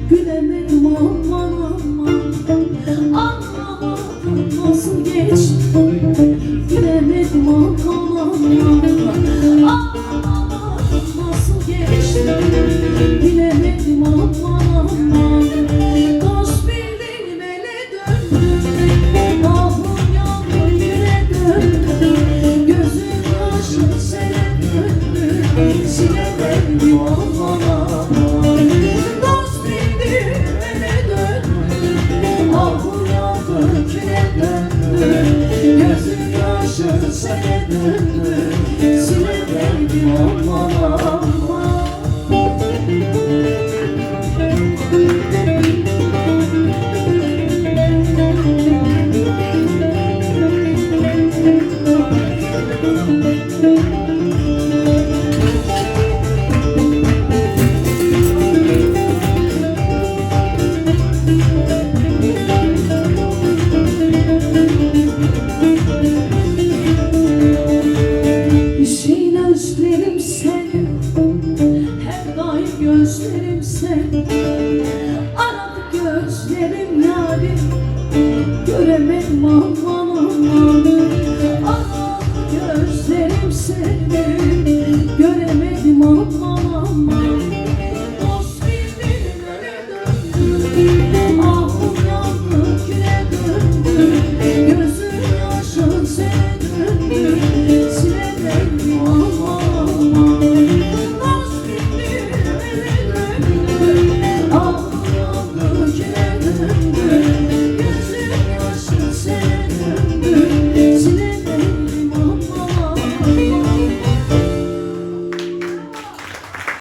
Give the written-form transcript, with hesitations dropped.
Gülemedim aman aman, anlamadım nasıl geçti. Gülemedim aman aman, anlamadım nasıl geçti. Gülemedim aman aman, dost bildiğim ele döndüm. Ahım yandı yüre döndüm, gözüm kaşı sene döndü. Silemedim aman aman, gözüm yaşı sene döndü. Silemedim aman aman. Gözlerim sen,